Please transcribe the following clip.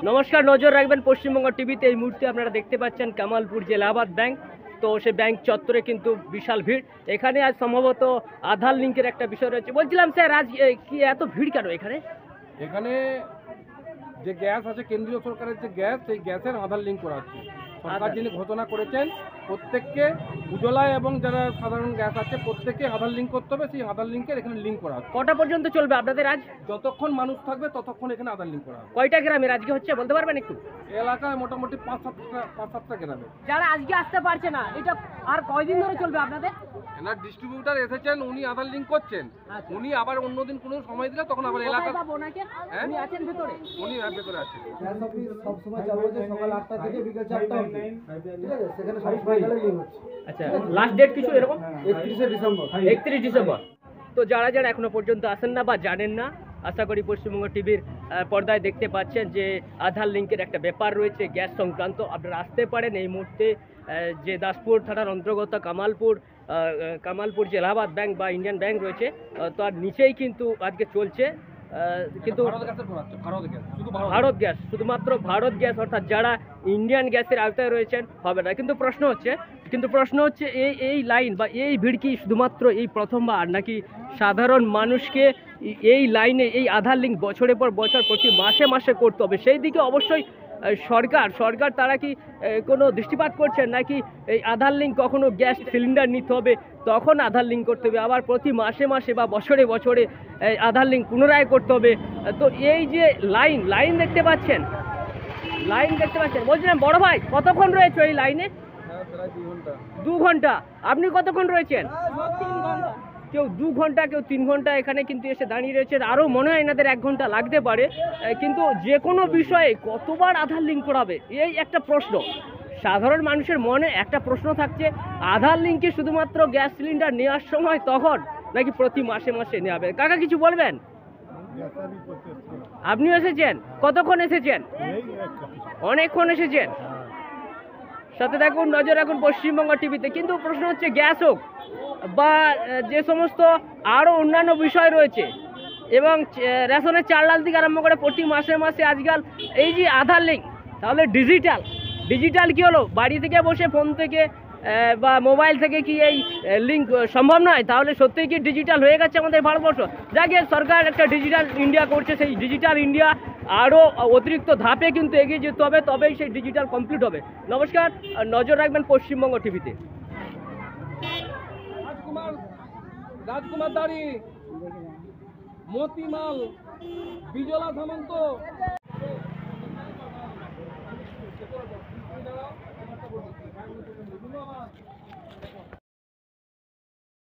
নমস্কার, নজর রাখবেন পশ্চিমবঙ্গ টিভিতে। এই মুহূর্তে আপনারা দেখতে পাচ্ছেন কামালপুর যে এলাহাবাদ ব্যাংক, তো সে ব্যাংক চত্বরে কিন্তু বিশাল ভিড়। এখানে আজ সম্ভবত আধার লিঙ্কের একটা বিষয় রয়েছে। বলছিলাম স্যার, আজ কি এত ভিড় কেন এখানে? এখানে যে গ্যাস আছে, কেন্দ্রীয় সরকারের যে গ্যাস, সেই গ্যাসের আধার লিঙ্ক করা হচ্ছে। সরকার যিনি ঘোষণা করেছেন প্রত্যেককে উজ্জ্বলা এবং যারা সাধারণ গ্যাস আছে প্রত্যেককে আধার লিঙ্ক করতে হবে। সেই আধার লিঙ্কের এখানে লিঙ্ক করা হচ্ছে। কটা পর্যন্ত চলবে আপনাদের আজ? যতক্ষণ মানুষ থাকবে ততক্ষণ এখানে আধার লিঙ্ক করা হবে। কয়টা গ্রামের আজকে হচ্ছে বলতে পারবেন একটু? এলাকায় মোটামুটি 5-7টা গ্রামে। যারা আজকে আসতে পারছে না, এটা আর কয়দিন ধরে চলবে আপনাদের? এনার ডিস্ট্রিবিউটার এসেছেন, উনি আধার লিঙ্ক করছেন। উনি আবার অন্যদিন কোনো সময় দিলে তখন আবার এলাকা উনি আছেন ভেতরে? উনি ভেতরে আছেন। গ্যাস অফিস সবসময় চালু হচ্ছে সকাল 8টা থেকে বিকেল 4টা অবধি। ঠিক আছে, সেখানে সবসময় লিঙ্ক হচ্ছে। আচ্ছা, লাস্ট ডেট কিছু এরকম? 31শে ডিসেম্বর। 31 ডিসেম্বর। তো যারা যারা এখনো পর্যন্ত আসেন না বা জানেন না, আশা করি পশ্চিমবঙ্গ টিভির পর্দায় দেখতে পাচ্ছেন যে আধার লিঙ্কের একটা ব্যাপার রয়েছে গ্যাস সংক্রান্ত। আপনারা আসতে পারেন এই মুহূর্তে যে দাসপুর থানার অন্তর্গত কামালপুর যে এলাহাবাদ ব্যাংক বা ইন্ডিয়ান ব্যাংক রয়েছে, তার নিচেই কিন্তু আজকে চলছে। কিন্তু ভারত গ্যাস, শুধুমাত্র ভারত গ্যাস, অর্থাৎ যারা ইন্ডিয়ান গ্যাসের আওতায় রয়েছেন হবে না। কিন্তু প্রশ্ন হচ্ছে এই লাইন বা এই ভিড় কি শুধুমাত্র এই প্রথমবার, নাকি সাধারণ মানুষকে এই লাইনে এই আধার লিঙ্ক বছরের পর বছর প্রতি মাসে মাসে করতে হবে? সেই দিকে অবশ্যই সরকার তারা কি কোনো দৃষ্টিপাত করছেন, নাকি এই আধার লিঙ্ক কখনো গ্যাস সিলিন্ডার নিতে হবে তখন আধার লিঙ্ক করতে হবে, আবার প্রতি মাসে মাসে বা বছরে বছরে আধার লিঙ্ক পুনরায় করতে হবে? তো এই যে লাইন দেখতে পাচ্ছেন, বলছিলাম বড় ভাই কতক্ষণ রয়েছে এই লাইনে? 2 ঘন্টা। আপনি কতক্ষণ রয়েছেন? 3 ঘন্টা। কেউ 2 ঘন্টা, কেউ 3 ঘন্টা এখানে কিন্তু এসে দাঁড়িয়ে রয়েছেন। আরও মনে হয় এনাদের 1 ঘন্টা লাগতে পারে। কিন্তু যে কোনো বিষয়ে কতবার আধার লিঙ্ক করাবে, এই একটা প্রশ্ন। সাধারণ মানুষের মনে একটা প্রশ্ন থাকছে, আধার লিঙ্কে শুধুমাত্র গ্যাস সিলিন্ডার নেওয়ার সময় তখন, নাকি প্রতি মাসে মাসে নেওয়া হবে? কাকা কিছু বলবেন? আপনিও এসেছেন? কতক্ষণ এসেছেন? অনেকক্ষণ এসেছেন। সাথে থাকুন, নজর রাখুন পশ্চিমবঙ্গ টিভিতে। কিন্তু প্রশ্ন হচ্ছে, গ্যাস হোক বা যে সমস্ত আরও অন্যান্য বিষয় রয়েছে এবং রেশনের চাল ডাল থেকে আরম্ভ করে প্রতি মাসে মাসে আজকাল এই যে আধার লিঙ্ক, তাহলে ডিজিটাল কি হলো? বাড়ি থেকে বসে ফোন থেকে বা মোবাইল থেকে কি এই লিঙ্ক সম্ভব নয়? তাহলে সত্যিই কি ডিজিটাল হয়ে গেছে আমাদের ভারতবর্ষ? যাকে সরকার একটা ডিজিটাল ইন্ডিয়া করছে, সেই ডিজিটাল ইন্ডিয়া আরও অতিরিক্ত ধাপে কিন্তু এগিয়ে যেতে হবে, তবেই সেই ডিজিটাল কমপ্লিট হবে। নমস্কার, নজর রাখবেন পশ্চিমবঙ্গ টিভিতে। রাজকুমার দাড়ি, মতিমাল, বিজলা সামন্ত।